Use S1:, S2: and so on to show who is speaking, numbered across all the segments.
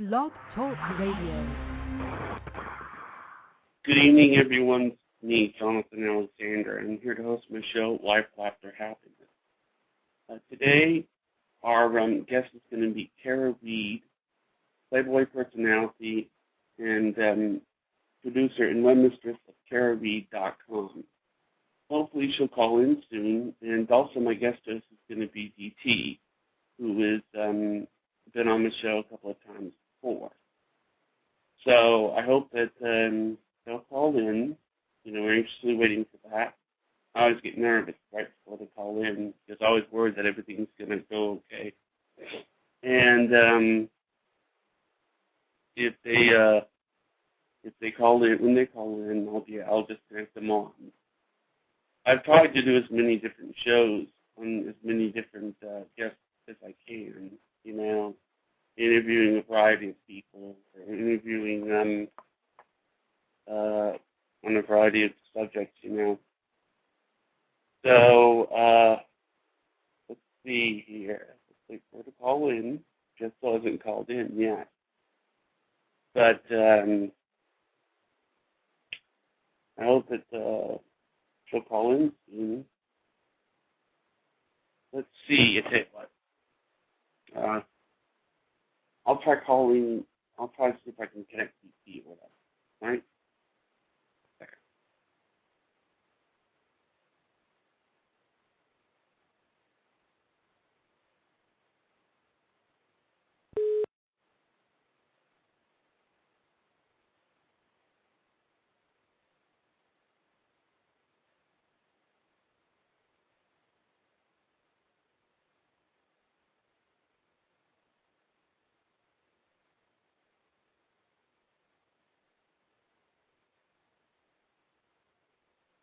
S1: Blog Talk Radio.
S2: Good evening, everyone. Me, Jonathan Alexander. I'm here to host my show, Life, Laughter, Happiness. Today, our guest is going to be Reed, Playboy personality and producer and webmistress of CaraReed.com. Hopefully she'll call in soon. And also my guest host is going to be DT, who has been on the show a couple of times before. So I hope that they'll call in. You know, we're anxiously waiting for that. I always get nervous right before they call in because I always worry that everything's going to go okay. And if they call in, when they call in, I'll just connect them on. I've tried to do as many different shows on as many different guests as I can. You know, interviewing a variety of people, or interviewing on a variety of subjects. You know. So let's see here. Let's wait for her to call in. Just hasn't called in yet. But I hope that she'll call in soon. Let's see. I tell you what. I'll try calling. I'll try to see if I can connect DT or whatever. All right?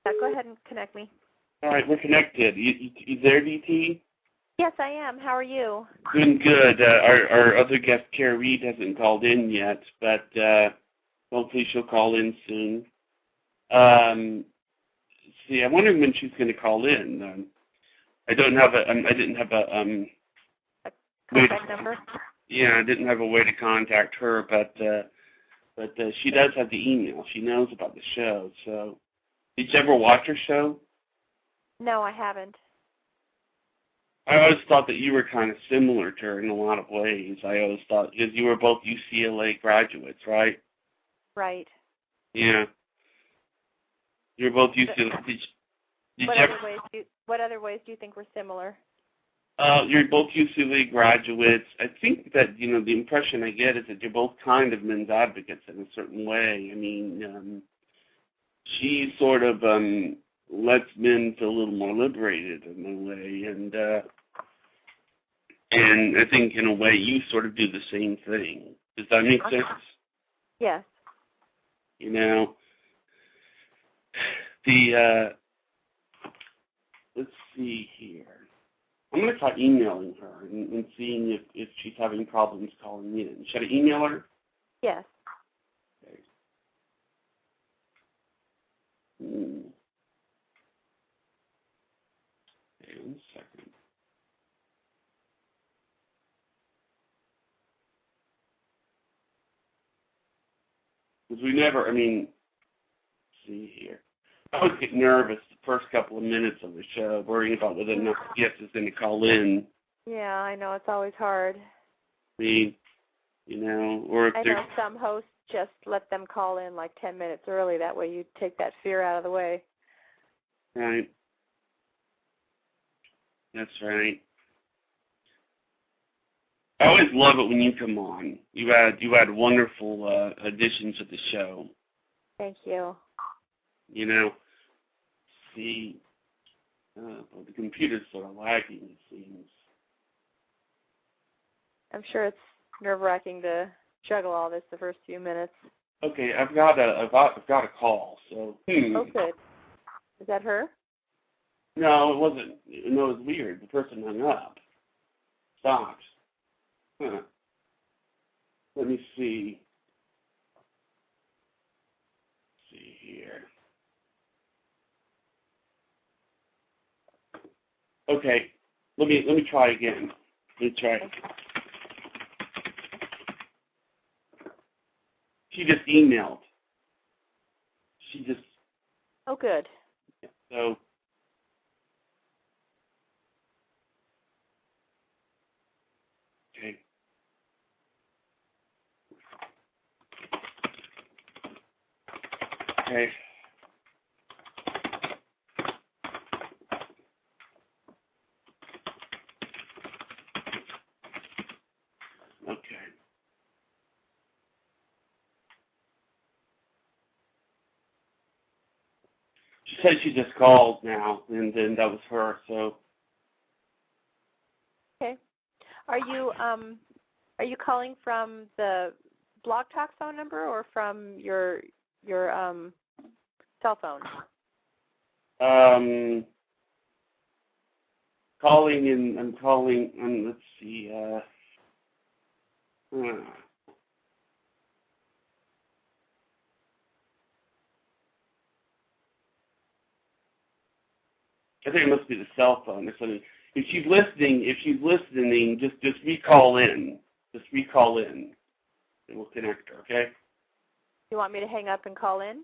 S3: Yeah, go ahead and connect me.
S2: All right, we're connected. You there, DT?
S3: Yes, I am. How are you?
S2: Doing good. Our other guest, Cara Reed, hasn't called in yet, but hopefully she'll call in soon. See, I'm wondering when she's going to call in. I didn't have a
S3: contact number.
S2: Yeah, I didn't have a way to contact her, but she does have the email. She knows about the show. So, did you ever watch her show?
S3: No, I haven't.
S2: I always thought that you were kind of similar to her in a lot of ways. I always thought, because you were both UCLA graduates, right?
S3: Right.
S2: Yeah. You were both UCLA.
S3: What other ways do you think we're similar?
S2: You're both UCLA graduates. I think that, you know, the impression I get is that you're both kind of men's advocates in a certain way. I mean, she sort of lets men feel a little more liberated in a way, and I think in a way you sort of do the same thing. Does that make sense?
S3: Yes.
S2: You know, let's see here. I'm going to try emailing her and seeing if she's having problems calling in. Should I email her?
S3: Yes.
S2: Okay. Okay, 1 second. Because we never, I mean, let's see here. I always get nervous the first couple of minutes of the show, worrying about whether or not the guest is going to call in.
S3: Yeah, I know. It's always hard.
S2: I mean, you know, or if
S3: I know some hosts just let them call in like 10 minutes early. That way you take that fear out of the way.
S2: Right. That's right. I always love it when you come on. You add wonderful additions to the show.
S3: Thank you.
S2: You know, see, well, the computer's sort of lagging, it seems.
S3: I'm sure it's nerve-wracking to juggle all this the first few minutes.
S2: Okay, I've got a call. So.
S3: Oh, good. Is that her?
S2: No, it wasn't. No, it was weird. The person hung up. Stopped. Huh. Let me see. Let's see here. Okay. Let me try again. Let me try. She just emailed. She just.
S3: Oh, good.
S2: So. Okay. Okay. Okay. She said she just called now, and then that was her. So.
S3: Okay. Are you calling from the Blog Talk phone number or from your cell phone?
S2: I'm calling, let's see, I think it must be the cell phone or something. If she's listening, just recall in. Just recall in, and we'll connect her, okay?
S3: You want me to hang up and call in?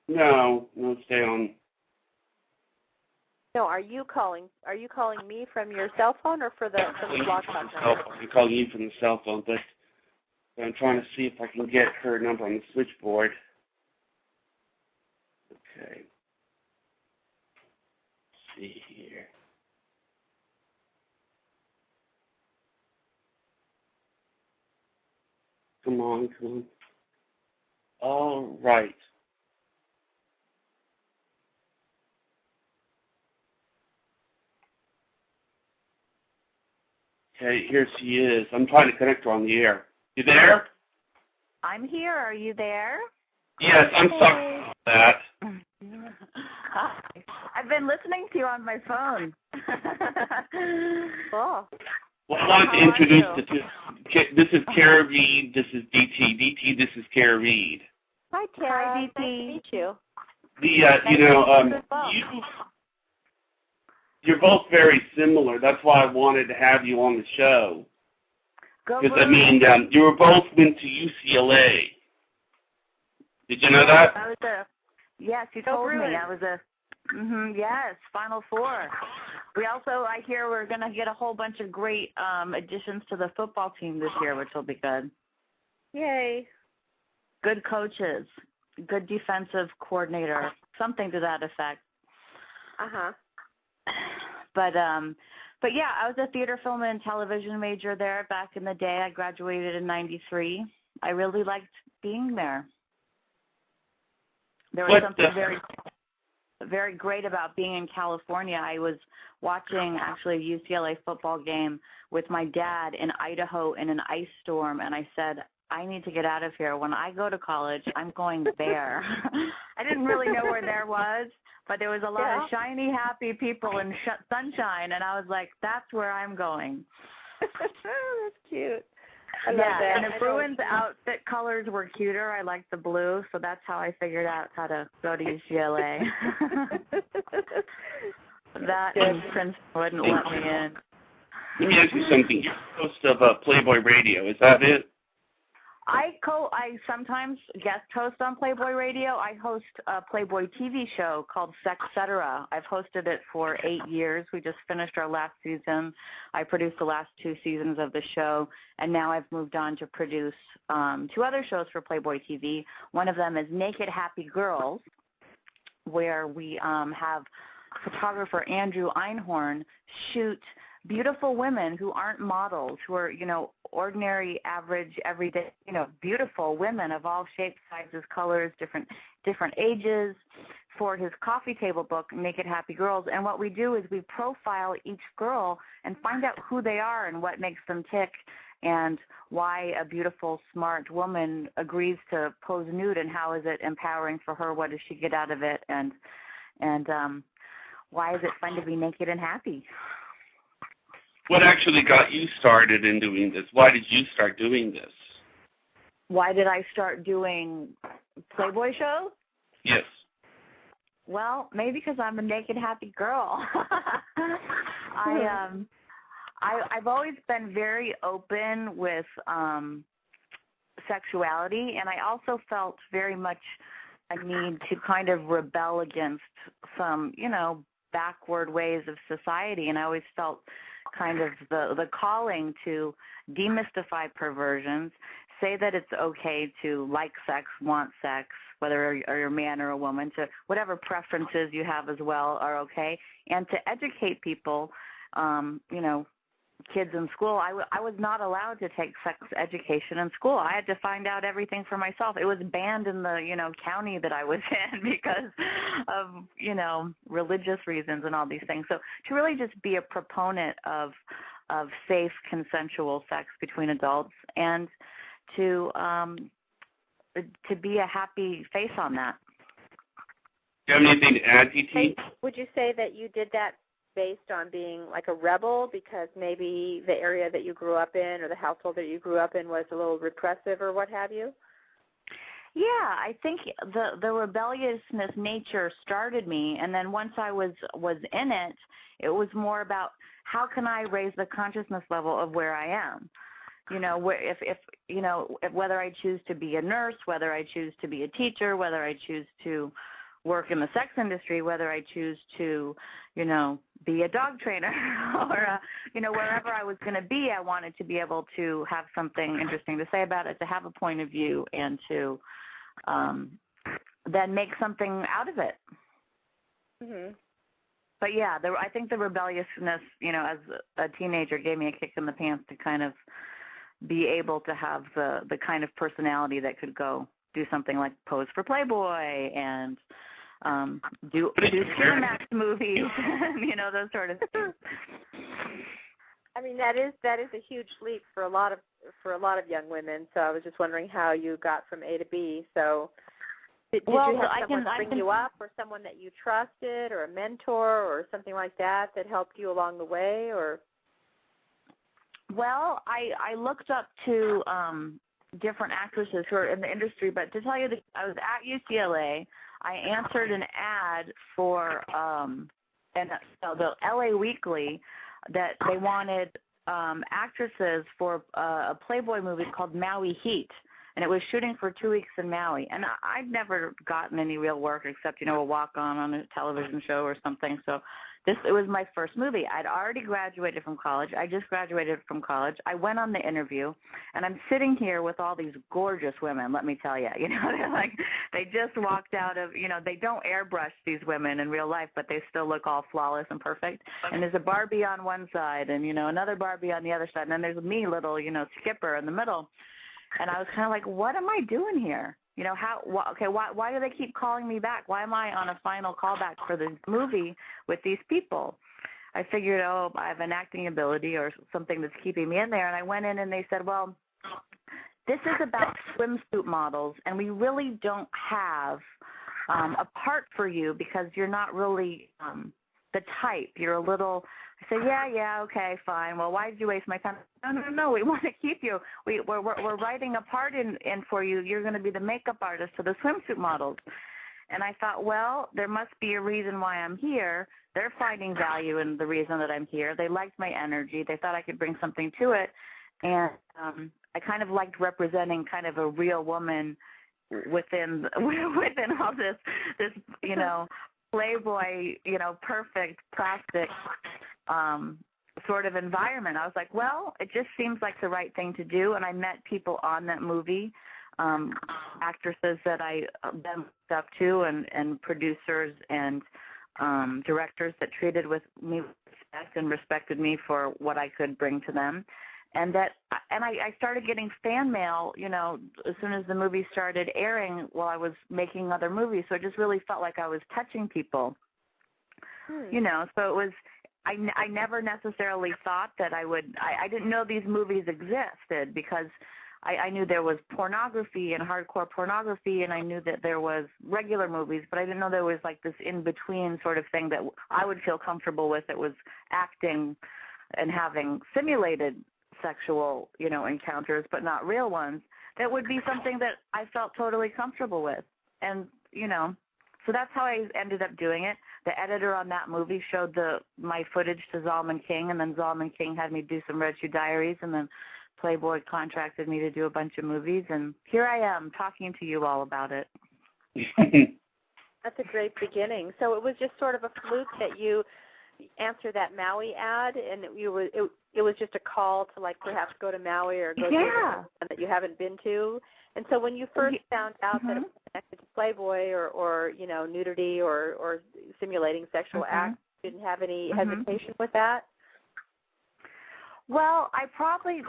S2: No, stay on.
S3: No, are you calling me from your cell phone or from the Blog Talk number?
S2: I'm calling you from the cell phone, but I'm trying to see if I can get her number on the switchboard. Okay. Let's see here. Come on. All right. Okay, here she is. I'm trying to connect her on the air. You there?
S4: I'm here. Are you there?
S2: Yes, I'm sorry about that.
S4: Hi. I've been listening to you on my phone.
S3: Cool.
S2: Well, I wanted to introduce the two. This is Kara Reed. This is DT. DT, this is Kara Reed.
S3: Hi, Tara.
S4: Hi,
S3: Nice to meet you.
S2: You're both very similar. That's why I wanted to have you on the show. Because, you were both went to UCLA. Did you know that?
S4: Yes, you told me. I was yes, Final Four. We also, I hear we're going to get a whole bunch of great additions to the football team this year, which will be good.
S3: Yay.
S4: Good coaches, good defensive coordinator, something to that effect.
S3: Uh-huh.
S4: But yeah, I was a theater, film, and television major there back in the day. I graduated in '93. I really liked being there. There was something very, very great about being in California. I was watching actually a UCLA football game with my dad in Idaho in an ice storm, and I said, I need to get out of here. When I go to college, I'm going there. I didn't really know where there was, but there was a lot of shiny, happy people in sunshine, and I was like, that's where I'm going.
S3: That's cute. I love that.
S4: And the Bruins outfit colors were cuter. I liked the blue, so that's how I figured out how to go to UCLA. That and Princeton wouldn't let me in.
S2: Let me ask you something. You're host of Playboy Radio. Is that it?
S4: I sometimes guest host on Playboy Radio. I host a Playboy TV show called Sexcetera. I've hosted it for 8 years. We just finished our last season. I produced the last 2 seasons of the show, and now I've moved on to produce 2 other shows for Playboy TV. One of them is Naked Happy Girls, where we have photographer Andrew Einhorn shoot beautiful women who aren't models, who are, ordinary, average, everyday, beautiful women of all shapes, sizes, colors, different ages, for his coffee table book, Naked Happy Girls. And what we do is we profile each girl and find out who they are and what makes them tick and why a beautiful, smart woman agrees to pose nude and how is it empowering for her, what does she get out of it, and why is it fun to be naked and happy?
S2: What actually got you started in doing this? Why did you start doing this?
S4: Why did I start doing Playboy shows?
S2: Yes.
S4: Well, maybe because I'm a naked, happy girl. I've always been very open with sexuality, and I also felt very much a need to kind of rebel against some, backward ways of society, and I always felt kind of the calling to demystify perversions, say that it's okay to like sex, want sex, whether you're a man or a woman, to whatever preferences you have as well are okay, and to educate people, kids in school. I was not allowed to take sex education in school. I had to find out everything for myself. It was banned in the, county that I was in because of, religious reasons and all these things. So to really just be a proponent of safe, consensual sex between adults and to be a happy face on that.
S2: Do you have anything to add, TT?
S3: Would you say that you did that based on being like a rebel because maybe the area that you grew up in or the household that you grew up in was a little repressive or what have you?
S4: Yeah, I think the rebelliousness nature started me, and then once I was in it, it was more about how can I raise the consciousness level of where I am. If whether I choose to be a nurse, whether I choose to be a teacher, whether I choose to work in the sex industry, whether I choose to, be a dog trainer or, wherever I was going to be, I wanted to be able to have something interesting to say about it, to have a point of view, and to then make something out of it. Mm-hmm. But yeah, I think the rebelliousness, as a teenager gave me a kick in the pants to kind of be able to have the kind of personality that could go do something like pose for Playboy and do Cinemax movies, those sort of things.
S3: I mean, that is a huge leap for a lot of young women. So I was just wondering how you got from A to B. So did you have someone bring you up, or someone that you trusted, or a mentor, or something like that helped you along the way, or?
S4: Well, I looked up to different actresses who are in the industry, but to tell you that I was at UCLA. I answered an ad for the LA Weekly that they wanted actresses for a Playboy movie called Maui Heat, and it was shooting for 2 weeks in Maui. And I'd never gotten any real work except, a walk-on a television show or something. So it was my first movie. I'd already graduated from college. I just graduated from college. I went on the interview, and I'm sitting here with all these gorgeous women, let me tell you. They're like, they just walked out of, they don't airbrush these women in real life, but they still look all flawless and perfect. And there's a Barbie on one side and, another Barbie on the other side. And then there's me, little, Skipper in the middle. And I was kind of like, what am I doing here? Why do they keep calling me back? Why am I on a final callback for the movie with these people? I figured, I have an acting ability or something that's keeping me in there. And I went in and they said, well, this is about swimsuit models, and we really don't have a part for you because you're not really the type. You're a little... I said, yeah, okay, fine. Well, why did you waste my time? No, we want to keep you. We're writing a part in for you. You're going to be the makeup artist for the swimsuit models. And I thought, well, there must be a reason why I'm here. They're finding value in the reason that I'm here. They liked my energy. They thought I could bring something to it. And I kind of liked representing kind of a real woman within all this Playboy, perfect plastic sort of environment. I was like, well, it just seems like the right thing to do. And I met people on that movie, actresses that I then looked up to, and producers and directors that treated me with respect and respected me for what I could bring to them. And I started getting fan mail, as soon as the movie started airing while I was making other movies. So it just really felt like I was touching people, so it was, I never necessarily thought that I didn't know these movies existed because I knew there was pornography and hardcore pornography, and I knew that there was regular movies, but I didn't know there was like this in-between sort of thing that I would feel comfortable with. It was acting and having simulated sexual, encounters, but not real ones. That would be something that I felt totally comfortable with. And, so that's how I ended up doing it. The editor on that movie showed my footage to Zalman King, and then Zalman King had me do some Red Shoe Diaries, and then Playboy contracted me to do a bunch of movies, and here I am talking to you all about it.
S3: That's a great beginning. So it was just sort of a fluke that you answered that Maui ad, and it was just a call to like perhaps go to Maui or go to one that you haven't been to. And so when you first found out that it was connected to Playboy or you know, nudity or simulating sexual acts, you didn't have any hesitation with that?
S4: Well, I probably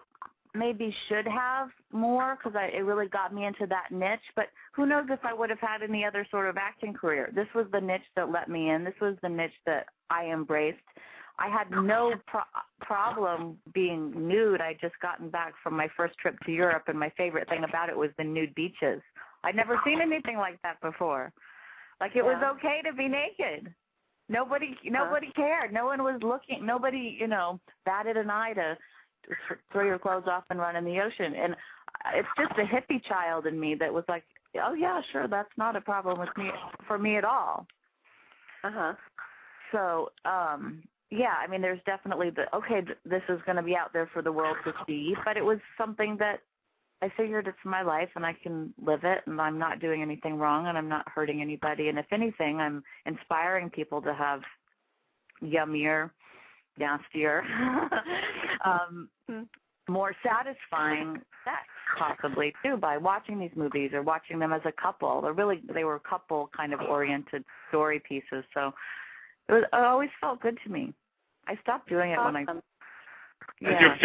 S4: maybe should have more because it really got me into that niche. But who knows if I would have had any other sort of acting career. This was the niche that let me in. This was the niche that I embraced. I had no problem being nude. I'd just gotten back from my first trip to Europe, and my favorite thing about it was the nude beaches. I'd never seen anything like that before. Like it was okay to be naked. Nobody cared. No one was looking. Nobody, you know, batted an eye to throw your clothes off and run in the ocean. And it's just a hippie child in me that was like, oh yeah, sure, that's not a problem with me for me at all. So, yeah, I mean, there's definitely this is going to be out there for the world to see, but it was something that I figured it's my life and I can live it, and I'm not doing anything wrong and I'm not hurting anybody. And if anything, I'm inspiring people to have yummier, nastier, more satisfying sex possibly too by watching these movies or watching them as a couple. They were couple kind of oriented story pieces. So it always felt good to me. I stopped doing it when I. Yeah.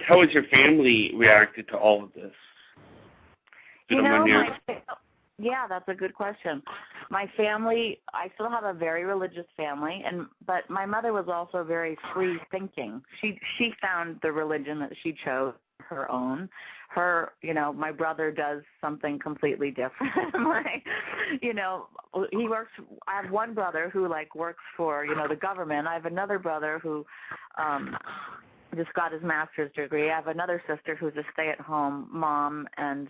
S2: How has your family reacted to all of this?
S4: Yeah, that's a good question. My family, I still have a very religious family, but my mother was also very free thinking. She found the religion that she chose, her own. My brother does something completely different. I have one brother who works for, the government. I have another brother who just got his master's degree. I have another sister who's a stay-at-home mom and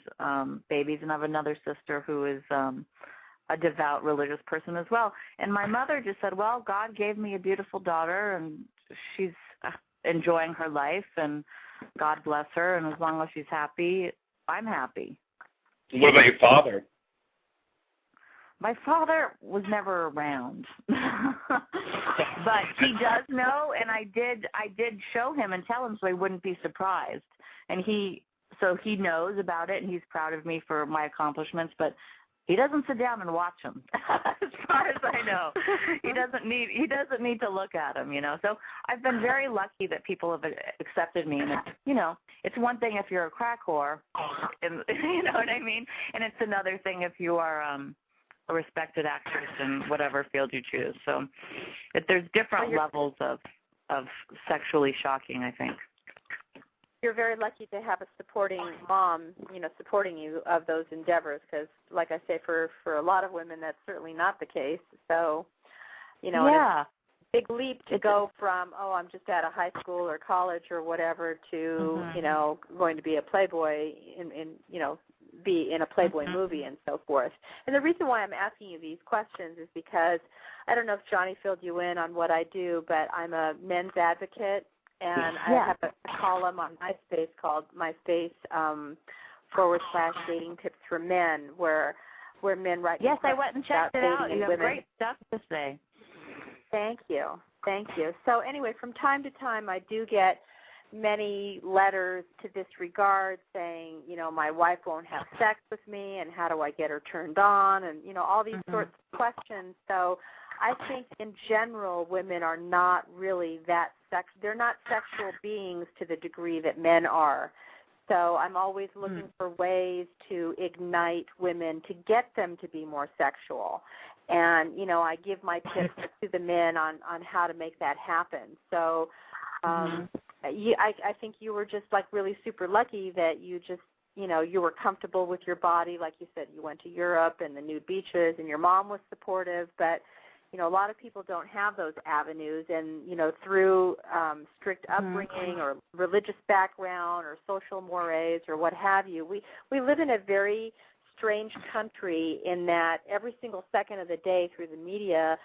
S4: babies, and I have another sister who is a devout religious person as well. And my mother just said, well, God gave me a beautiful daughter, and she's enjoying her life, and God bless her, and as long as she's happy, I'm happy.
S2: What about your father?
S4: My father was never around, but he does know, and I did show him and tell him so he wouldn't be surprised. And he knows about it, and he's proud of me for my accomplishments, but he doesn't sit down and watch them, as far as I know. He doesn't need to look at them, So I've been very lucky that people have accepted me, and it's one thing if you're a crack whore, and, you know what I mean, and it's another thing if you are a respected actress in whatever field you choose. So there's different levels of sexually shocking, I think.
S3: You're very lucky to have a supporting mom, supporting you of those endeavors, because, like I say, for a lot of women, that's certainly not the case. So, it's a big leap to go from, I'm just out of high school or college or whatever to, going to be a Playboy be in a Playboy movie and so forth. And the reason why I'm asking you these questions is because I don't know if Johnny filled you in on what I do, but I'm a men's advocate, and I have a column on MySpace called MySpace /dating tips for men, where men write.
S4: Yes, I went and checked it out. You have great stuff to say.
S3: Thank you. So anyway, from time to time, I do get many letters to this regard saying, my wife won't have sex with me, and how do I get her turned on, and, all these sorts of questions. So I think in general, women are not really they're not sexual beings to the degree that men are. So I'm always looking for ways to ignite women to get them to be more sexual. And, I give my tips to the men on how to make that happen. So I think you were just really super lucky that you just, you were comfortable with your body. Like you said, you went to Europe and the nude beaches, and your mom was supportive. But, a lot of people don't have those avenues. And, through strict upbringing or religious background or social mores or what have you, we live in a very strange country in that every single second of the day through the media,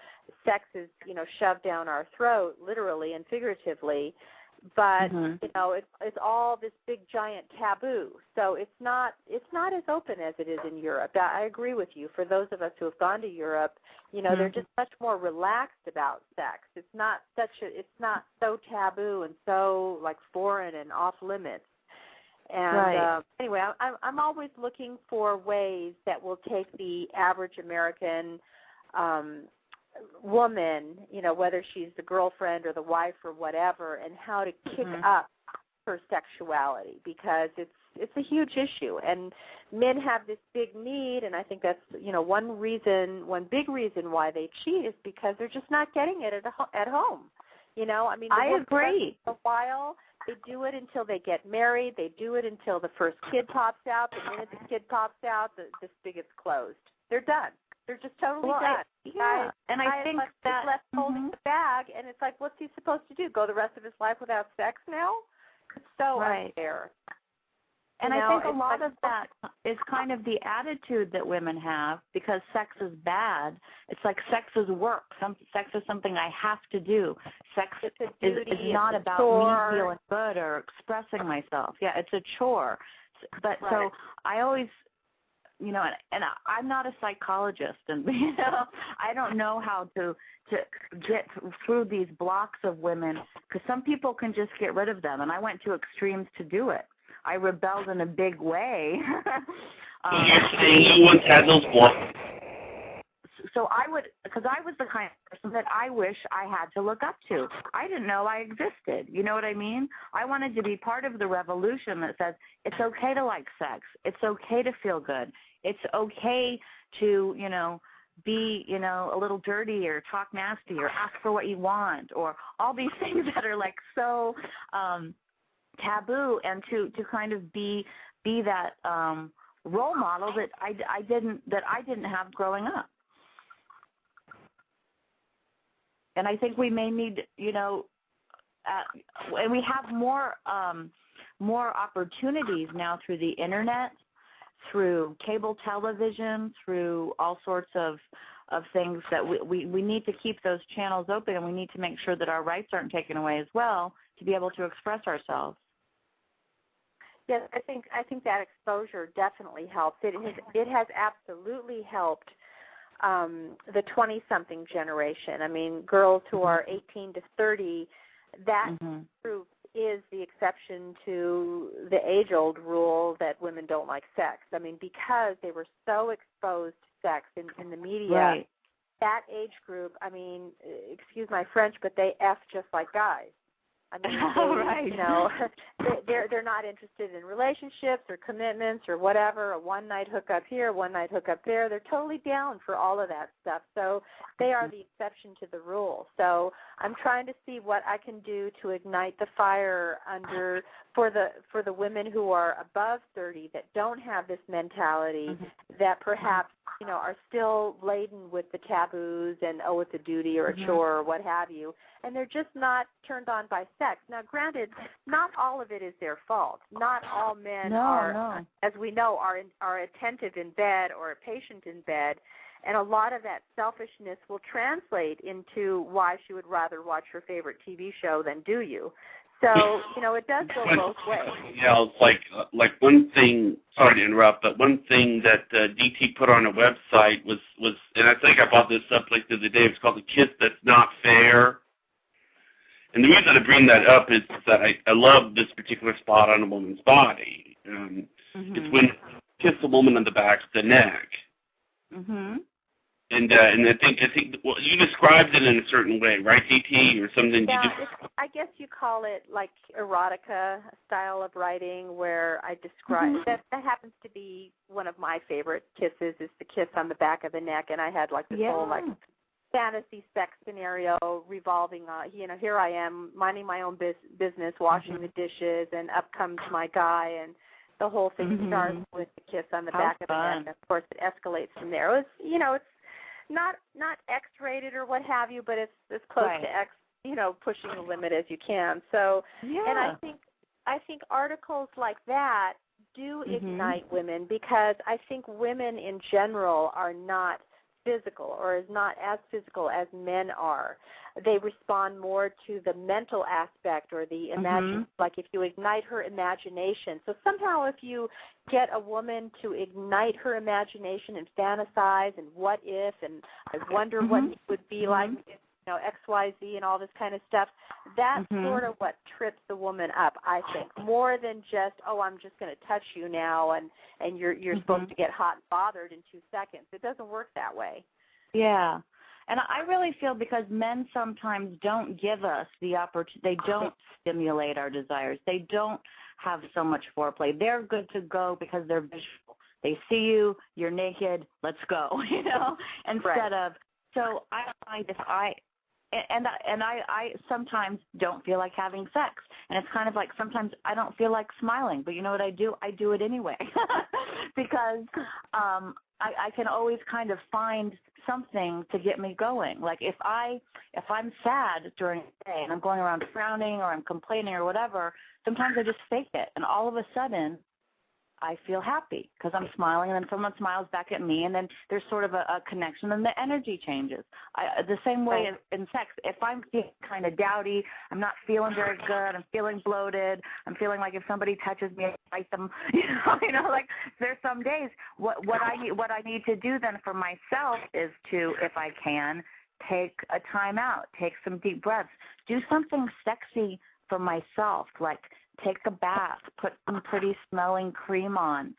S3: sex is, shoved down our throat, literally and figuratively. but it's all this big giant taboo. So it's not as open as it is in Europe. I agree with you. For those of us who have gone to Europe, they're just much more relaxed about sex. It's not so taboo and so like foreign and off limits. And anyway, I'm always looking for ways that will take the average American woman, whether she's the girlfriend or the wife or whatever, and how to kick up her sexuality, because it's a huge issue, and men have this big need, and I think that's one big reason why they cheat is because they're just not getting it at home.
S4: I agree.
S3: For a while, they do it until they get married. They do it until the first kid pops out. The minute the kid pops out, the spigot's closed. They're done. They're just totally done.
S4: And I think
S3: that left holding the bag, and it's like, what's he supposed to do? Go the rest of his life without sex now? It's so unfair.
S4: And I think a lot of that is kind of the attitude that women have, because sex is bad. It's like sex is work. Sex is something I have to do. Sex is not about me feeling good or expressing myself. Yeah, it's a chore. But so I always, and I'm not a psychologist, and I don't know how to get through these blocks of women, because some people can just get rid of them, and I went to extremes to do it. I rebelled in a big way.
S2: You're saying you once had those blocks?
S4: So because I was the kind of person that I wish I had to look up to. I didn't know I existed. You know what I mean? I wanted to be part of the revolution that says it's okay to like sex. It's okay to feel good. It's okay to, be, a little dirty or talk nasty or ask for what you want, or all these things that are like so taboo, and to kind of be that role model that I didn't have growing up. And I think we may need, and we have more opportunities now through the internet, through cable television, through all sorts of things that we need to keep those channels open, and we need to make sure that our rights aren't taken away as well, to be able to express ourselves.
S3: Yes, I think that exposure definitely helps. It has absolutely helped the 20-something generation. I mean, girls who are 18 to 30, that group is the exception to the age-old rule that women don't like sex. I mean, because they were so exposed to sex in the media, that age group, I mean, excuse my French, but they F just like guys. I mean, they're not interested in relationships or commitments or whatever, a one-night hookup here, one-night hookup there. They're totally down for all of that stuff. So they are the exception to the rule. So I'm trying to see what I can do to ignite the fire for the women who are above 30 that don't have this mentality, that perhaps are still laden with the taboos and, it's a duty or a chore or what have you, and they're just not turned on by sex. Now, granted, not all of it is their fault. Not all men as we know, are attentive in bed or patient in bed, and a lot of that selfishness will translate into why she would rather watch her favorite TV show than do you. So, it does go both ways.
S2: Yeah, it's like one thing, sorry to interrupt, but one thing that DT put on a website was, and I think I brought this up like the other day, it's called The Kiss That's Not Fair. And the reason I bring that up is that I love this particular spot on a woman's body. It's when you kiss a woman on the back of the neck. And I think well, you described it in a certain way, right, DT, or something?
S3: Yeah, I guess you call it like erotica style of writing, where I describe that happens to be one of my favorite kisses, is the kiss on the back of the neck, and I had like this whole like fantasy sex scenario revolving on, here I am minding my own business, washing the dishes, and up comes my guy, and the whole thing starts with the kiss on the back of the neck. And of course, it escalates from there. It's not X-rated or what have you, but it's as close to X, pushing the limit as you can. So, and I think articles like that do ignite women, because I think women in general are not physical or is not as physical as men are. They respond more to the mental aspect or the imagine, like if you ignite her imagination. So somehow if you get a woman to ignite her imagination and fantasize and what if and I wonder what it would be like, you know, XYZ and all this kind of stuff, that's sort of what trips the woman up, I think, more than just, oh, I'm just going to touch you now and you're supposed to get hot and bothered in 2 seconds. It doesn't work that way.
S4: Yeah. And I really feel because men sometimes don't give us the opportunity, they don't stimulate our desires. They don't have so much foreplay. They're good to go because they're visual. They see you, you're naked, let's go, you know, instead of, so I find if I sometimes don't feel like having sex. And it's kind of like sometimes I don't feel like smiling, but you know what I do? I do it anyway because I can always kind of find something to get me going. Like if I'm sad during the day and I'm going around frowning or I'm complaining or whatever, sometimes I just fake it. And all of a sudden I feel happy because I'm smiling, and then someone smiles back at me, and then there's sort of a connection, and the energy changes. The same way in sex. If I'm feeling kind of dowdy, I'm not feeling very good, I'm feeling bloated, I'm feeling like if somebody touches me, I fight them. You know, like there's some days. What I need to do then for myself is to, if I can, take a time out, take some deep breaths, do something sexy for myself, like take a bath, put some pretty smelling cream on,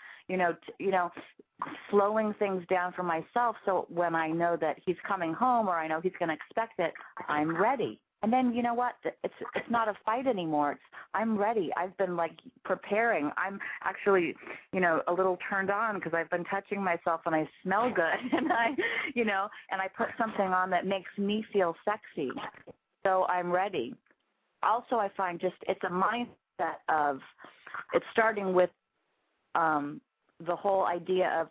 S4: slowing things down for myself so when I know that he's coming home or I know he's going to expect it, I'm ready. And then you know what? It's not a fight anymore. I'm ready. I've been like preparing. I'm actually, a little turned on because I've been touching myself and I smell good and I put something on that makes me feel sexy. So I'm ready. Also, I find it's a mindset of it's starting with the whole idea of,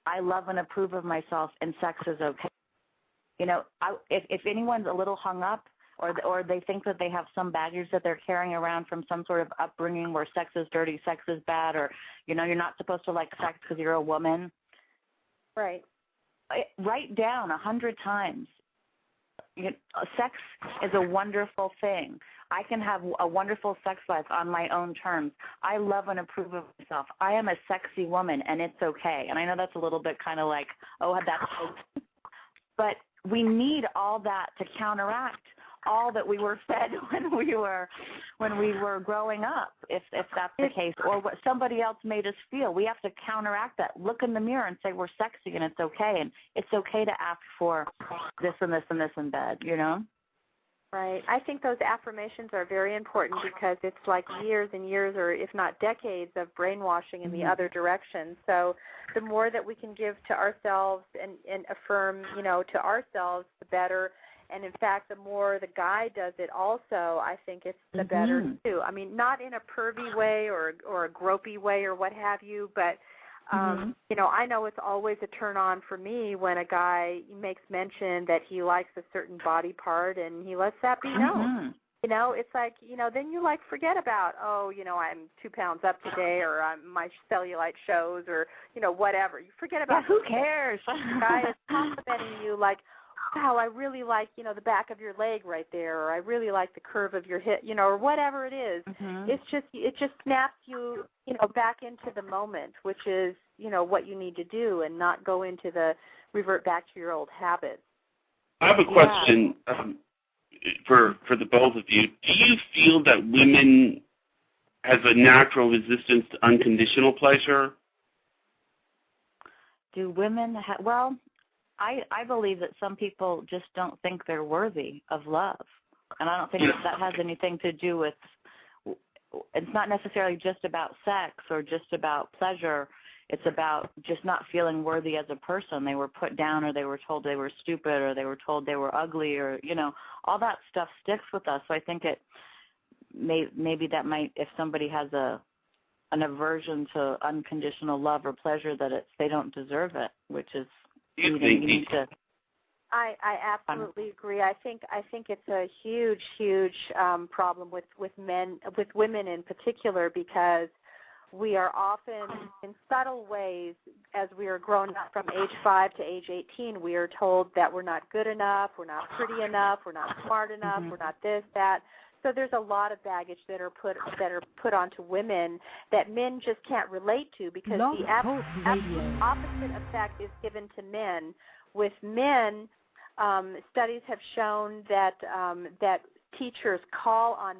S4: I love and approve of myself and sex is okay. If anyone's a little hung up or they think that they have some baggage that they're carrying around from some sort of upbringing where sex is dirty, sex is bad, or, you're not supposed to like sex because you're a woman.
S3: Right.
S4: Write down 100 times. Sex is a wonderful thing. I can have a wonderful sex life on my own terms. I love and approve of myself. I am a sexy woman, and it's okay. And I know that's a little bit kind of like, oh, that's so. But we need all that to counteract all that we were fed when we were growing up, if that's the case, or what somebody else made us feel. We have to counteract that. Look in the mirror and say we're sexy and it's okay, and it's okay to ask for this and this and this in bed,
S3: Right. I think those affirmations are very important because it's like years and years, or if not decades, of brainwashing in the other direction. So the more that we can give to ourselves and affirm, to ourselves, the better. And, in fact, the more the guy does it also, I think it's the better, too. I mean, not in a pervy way or a gropey way or what have you, but, I know it's always a turn-on for me when a guy makes mention that he likes a certain body part and he lets that be known. It's like, then you, forget about, I'm 2 pounds up today or my cellulite shows or, whatever. You forget about
S4: who cares?
S3: The guy is complimenting you like, wow, I really like, the back of your leg right there, or I really like the curve of your hip, or whatever it is. It just snaps you, back into the moment, which is, what you need to do and not go into revert back to your old habits.
S2: I have a question for the both of you. Do you feel that women have a natural resistance to unconditional pleasure?
S4: Do women well, I believe that some people just don't think they're worthy of love. And I don't think that has anything to do with, it's not necessarily just about sex or just about pleasure. It's about just not feeling worthy as a person. They were put down, or they were told they were stupid, or they were told they were ugly, or, all that stuff sticks with us. So I think maybe that might, if somebody has an aversion to unconditional love or pleasure, that they don't deserve it, which is, you need to.
S3: I absolutely agree. I think it's a huge problem with women in particular, because we are often, in subtle ways, as we are growing up from age 5 to age 18, we are told that we're not good enough, we're not pretty enough, we're not smart enough, we're not this, that. So there's a lot of baggage that are put onto women that men just can't relate to, because the absolute opposite effect is given to men. With men, studies have shown that that teachers call on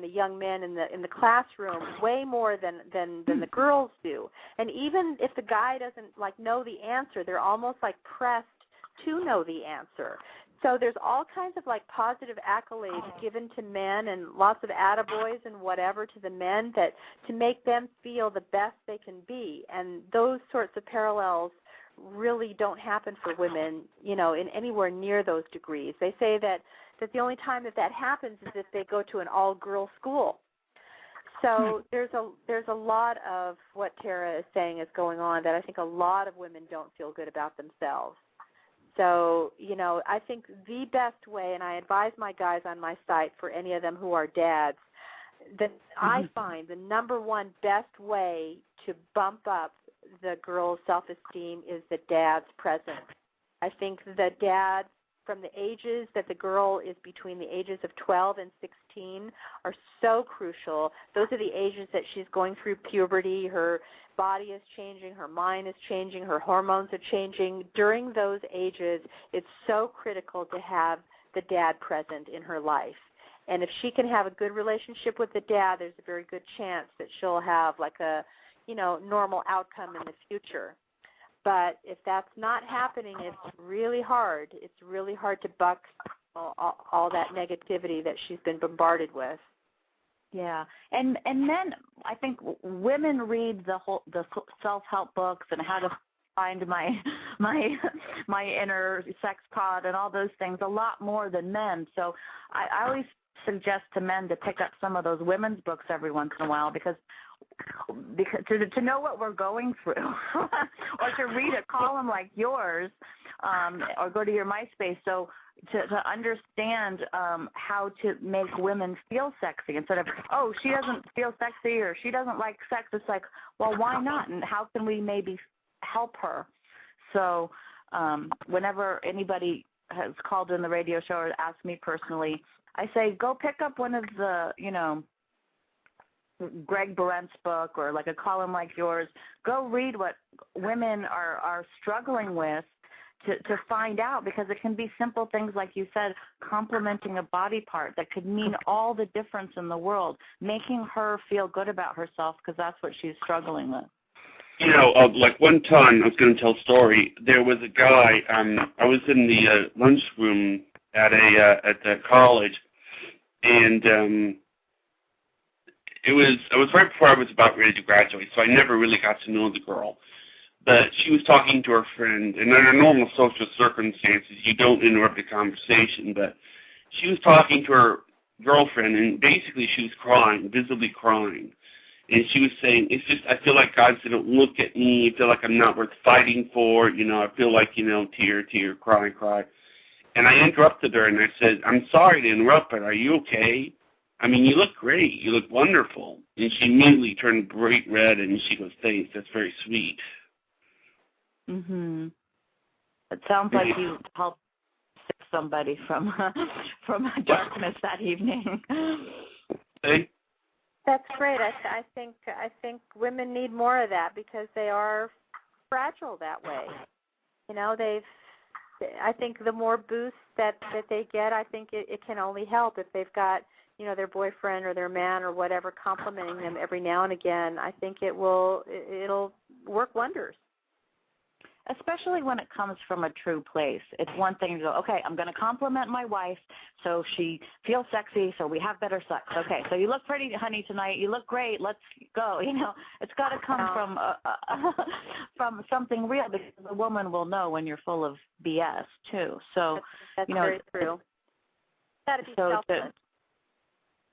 S3: the young men in the classroom way more than the girls do. And even if the guy doesn't know the answer, they're almost pressed to know the answer. So there's all kinds of positive accolades given to men, and lots of attaboys and whatever to the men, that to make them feel the best they can be. And those sorts of parallels really don't happen for women, in anywhere near those degrees. They say that the only time that happens is if they go to an all-girl school. So there's a lot of what Tara is saying is going on that I think a lot of women don't feel good about themselves. So, I think the best way, and I advise my guys on my site for any of them who are dads, that I find the number one best way to bump up the girl's self-esteem is the dad's presence. I think the dads, from the ages that the girl is between the ages of 12 and 16, are so crucial. Those are the ages that she's going through puberty. Her body is changing, her mind is changing, her hormones are changing. During those ages, it's so critical to have the dad present in her life. And if she can have a good relationship with the dad, there's a very good chance that she'll have a normal outcome in the future. But if that's not happening, it's really hard. It's really hard to buck all that negativity that she's been bombarded with.
S4: Yeah, and men, I think women read the self-help books and how to find my inner sex pod and all those things a lot more than men. So I always suggest to men to pick up some of those women's books every once in a while, because to know what we're going through, or to read a column like yours, or go to your MySpace, so to understand how to make women feel sexy, instead of, oh, she doesn't feel sexy or she doesn't like sex. It's like, well, why not? And how can we maybe help her? So whenever anybody has called in the radio show or asked me personally, I say, go pick up one of the, Greg Berent's book, or a column like yours. Go read what women are struggling with to find out, because it can be simple things, like you said, complimenting a body part that could mean all the difference in the world, making her feel good about herself, because that's what she's struggling with.
S2: One time, I was going to tell a story. There was a guy, I was in the lunchroom at the college, and it was right before I was about ready to graduate, so I never really got to know the girl. But she was talking to her friend, and under normal social circumstances, you don't interrupt a conversation, but she was talking to her girlfriend, and basically she was crying, visibly crying. And she was saying, it's just, I feel like God didn't look at me. I feel like I'm not worth fighting for. I feel like, tear, cry. And I interrupted her, and I said, I'm sorry to interrupt, but are you okay? I mean, you look great. You look wonderful. And she immediately turned bright red, and she goes, thanks. That's very sweet.
S4: Mhm. It sounds like you helped save somebody from darkness that evening.
S2: Hey?
S3: That's great. I think women need more of that, because they are fragile that way. I think the more boost that they get, I think it can only help if they've got their boyfriend or their man or whatever complimenting them every now and again. I think it'll work wonders.
S4: Especially when it comes from a true place. It's one thing to go, okay, I'm going to compliment my wife so she feels sexy, so we have better sex. Okay, so you look pretty, honey, tonight. You look great. Let's go. It's got to come from something real, because the woman will know when you're full of BS too. So
S3: that's very true. Got to be selfless.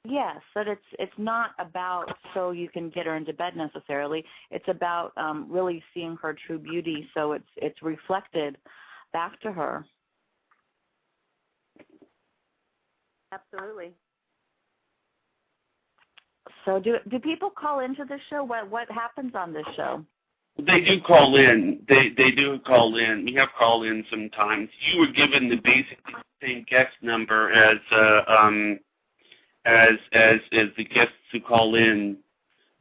S4: Yes, but it's not about so you can get her into bed necessarily. It's about really seeing her true beauty, so it's reflected back to her.
S3: Absolutely.
S4: So do people call into the show? What happens on this show?
S2: They do call in. They do call in. We have call in sometimes. You were given the basically same guest number as the guests who call in.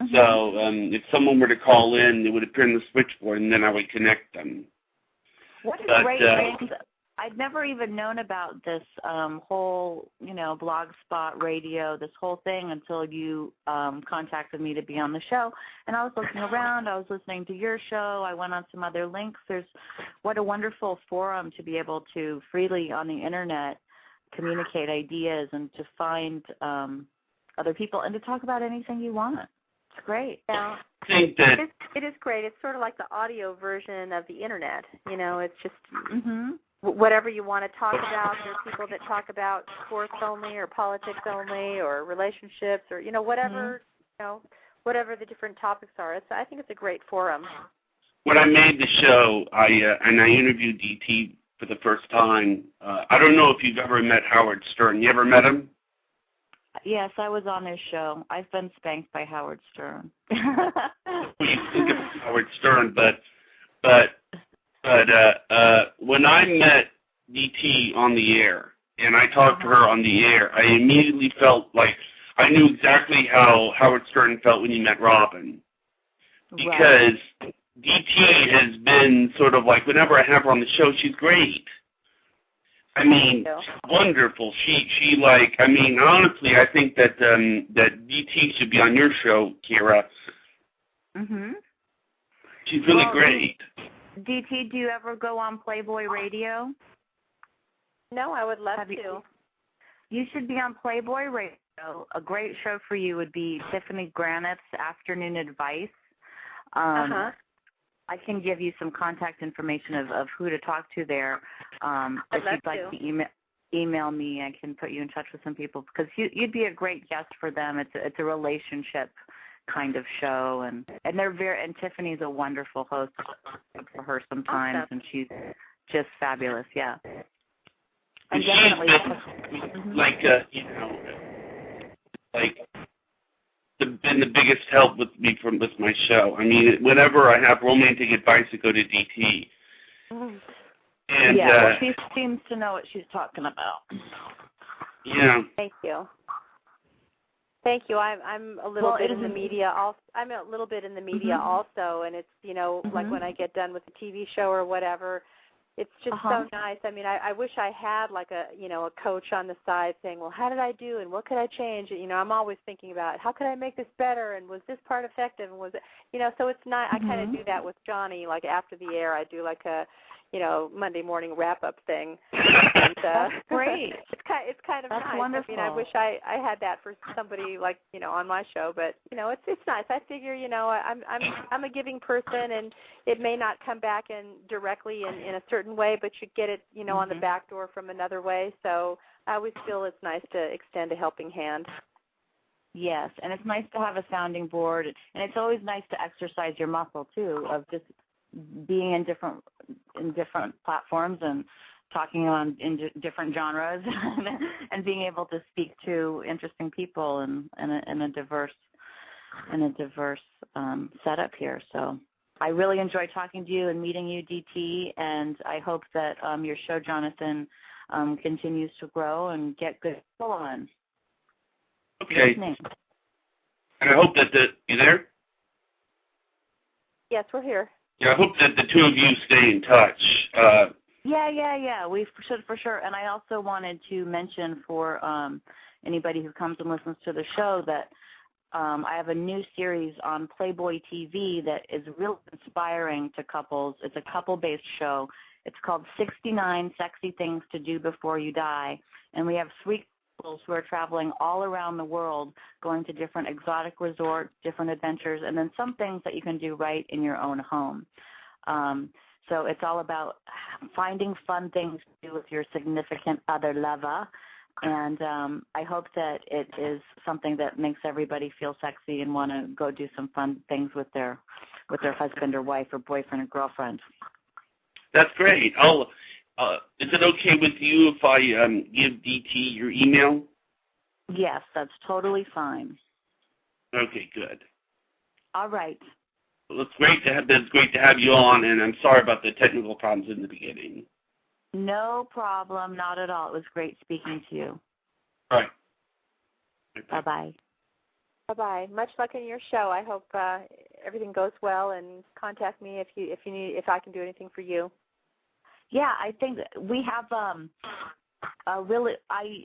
S2: Mm-hmm. So if someone were to call in, it would appear in the switchboard, and then I would connect them.
S4: What a great thing. I'd never even known about this whole, Blogspot radio, this whole thing until you contacted me to be on the show. And I was looking around. I was listening to your show. I went on some other links. What a wonderful forum to be able to freely on the Internet communicate ideas and to find other people and to talk about anything you want. It's great.
S3: Yeah. It is great. It's sort of like the audio version of the Internet. It's just... Mm-hmm. Whatever you want to talk about. There are people that talk about sports only or politics only or relationships or, whatever, whatever the different topics are. I think it's a great forum.
S2: When I made the show, I interviewed DT for the first time. I don't know if you've ever met Howard Stern. You ever met him?
S4: Yes, I was on his show. I've been spanked by Howard Stern.
S2: You think of Howard Stern, but when I met DT on the air and I talked to her on the air, I immediately felt like I knew exactly how Howard Stern felt when he met Robin. Because DT has been sort of like, whenever I have her on the show, she's great. I mean, she's wonderful. Honestly, I think that DT should be on your show, Kira.
S4: Mhm.
S2: She's really great.
S4: DT, do you ever go on Playboy Radio?
S3: No, I would love to.
S4: You should be on Playboy Radio. A great show for you would be Tiffany Granite's Afternoon Advice. I can give you some contact information of who to talk to there. If you'd like to email me, I can put you in touch with some people because you'd be a great guest for them. It's a relationship kind of show, and Tiffany's a wonderful host for her sometimes, and she's just fabulous. Yeah.
S2: And definitely been the biggest help with me with my show. I mean, whenever I have romantic advice, I go to DT. And
S4: she seems to know what she's talking about.
S2: Yeah.
S3: Thank you. Thank you. I'm a little bit in the media. I'm a little bit in the media also, and it's like when I get done with the TV show or whatever, it's just so nice. I mean, I wish I had like a coach on the side saying, well, how did I do and what could I change? I'm always thinking about how could I make this better and was this part effective and was it so it's not. I kind of do that with Johnny. Like after the air, I do like a Monday morning wrap-up thing. And,
S4: That's great.
S3: It's kind of
S4: That's
S3: nice.
S4: wonderful.
S3: I mean, I wish I had that for somebody like, on my show, but, it's nice. I figure, I'm a giving person, and it may not come back in directly in a certain way, but you get it, on the back door from another way. So I always feel it's nice to extend a helping hand.
S4: Yes, and it's nice to have a sounding board, and it's always nice to exercise your muscle, too, of just being in different platforms and talking in different genres and being able to speak to interesting people in a diverse setup here. So I really enjoy talking to you and meeting you, DT, and I hope that your show, Jonathan, continues to grow and get good people on.
S2: Okay. And I hope that you there?
S3: Yes, we're here.
S2: Yeah, I hope that the two of you stay in touch.
S4: Yeah. We should for sure. And I also wanted to mention for anybody who comes and listens to the show that I have a new series on Playboy TV that is really inspiring to couples. It's a couple-based show. It's called 69 Sexy Things to Do Before You Die. And we have 3 couples who are traveling all around the world, going to different exotic resorts, different adventures, and then some things that you can do right in your own home. So it's all about finding fun things to do with your significant other lover. And I hope that it is something that makes everybody feel sexy and want to go do some fun things with their husband or wife or boyfriend or girlfriend.
S2: That's great. Is it okay with you if I give DT your email?
S4: Yes, that's totally fine.
S2: Okay, good.
S4: All right.
S2: Well, it's great to have you on, and I'm sorry about the technical problems in the beginning.
S4: No problem, not at all. It was great speaking to you.
S2: All right.
S4: Bye-bye.
S3: Bye-bye. Much luck in your show. I hope everything goes well, and contact me if I can do anything for you.
S4: Yeah, I think we have really, I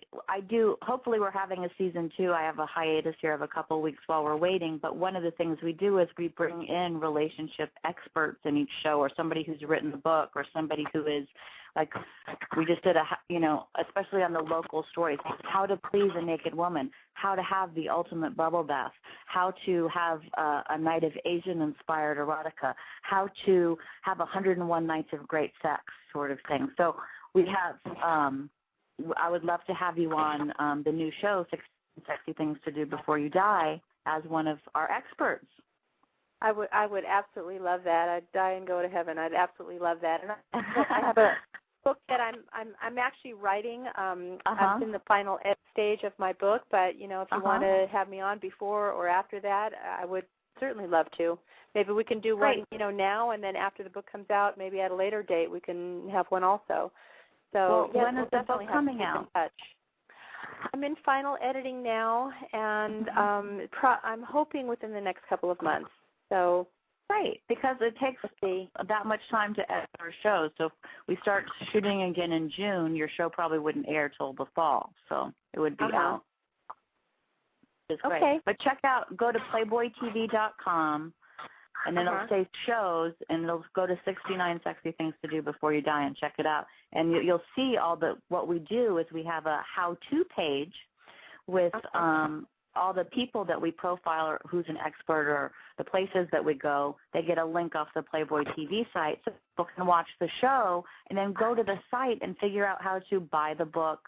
S4: do, hopefully we're having a season 2. I have a hiatus here of a couple of weeks while we're waiting, but one of the things we do is we bring in relationship experts in each show, or somebody who's written a book, or somebody who is, like, we just did especially on the local stories, how to please a naked woman, how to have the ultimate bubble bath, how to have a night of Asian-inspired erotica, how to have 101 nights of great sex sort of thing. So we have, I would love to have you on the new show, 16 Sexy Things to Do Before You Die, as one of our experts.
S3: I would absolutely love that. I'd die and go to heaven. I'd absolutely love that. And I have a book that I'm actually writing. I'm in the final stage of my book, but if you want to have me on before or after that, I would certainly love to. Maybe we can do one, now, and then after the book comes out, maybe at a later date, we can have one also. So
S4: when is the book coming out?
S3: I'm in final editing now, and I'm hoping within the next couple of months. So
S4: great, because it takes that much time to edit our shows. So if we start shooting again in June, your show probably wouldn't air till the fall. So it would be out. It's great. Okay. But go to playboytv.com. And then it'll say shows, and it'll go to 69 Sexy Things to Do Before You Die, and check it out. And you'll see what we do is we have a how-to page with all the people that we profile, or who's an expert, or the places that we go. They get a link off the Playboy TV site, so people can watch the show and then go to the site and figure out how to buy the book,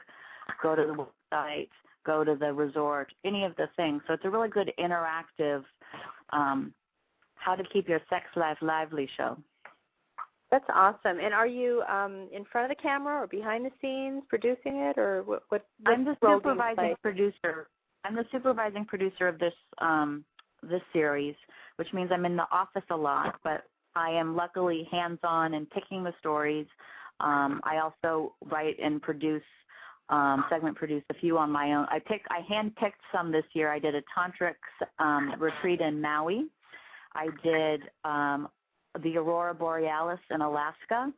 S4: go to the website, go to the resort, any of the things. So it's a really good interactive how to keep your sex life lively show.
S3: That's awesome. And are you in front of the camera or behind the scenes producing it, or what
S4: I'm the supervising producer. I'm the supervising producer of this series, which means I'm in the office a lot, but I am luckily hands-on and picking the stories. I also write and segment produce a few on my own. I hand-picked some this year. I did a tantric retreat in Maui. I did the Aurora Borealis in Alaska,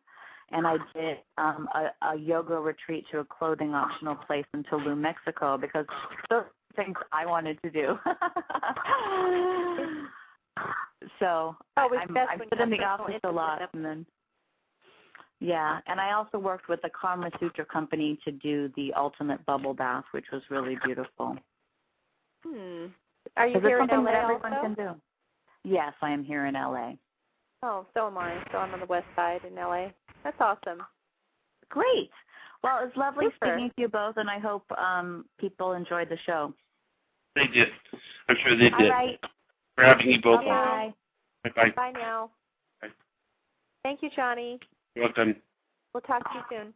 S4: and I did a yoga retreat to a clothing optional place in Tulum, Mexico, because those are things I wanted to do. So I sit in the office a lot, and then and I also worked with the Kama Sutra company to do the ultimate bubble bath, which was really beautiful.
S3: Are you here in LA
S4: everyone
S3: also?
S4: can do? Yes, I am here in LA.
S3: Oh, so am I. So I'm on the west side in LA. That's awesome.
S4: Great. Well, it's lovely speaking to you both, and I hope people enjoyed the show.
S2: They did. I'm sure they did.
S4: All right.
S2: For having you both
S3: on.
S2: Bye-bye.
S3: Bye now.
S2: Bye.
S3: Thank you, Johnny.
S2: You're welcome.
S3: We'll talk to you soon.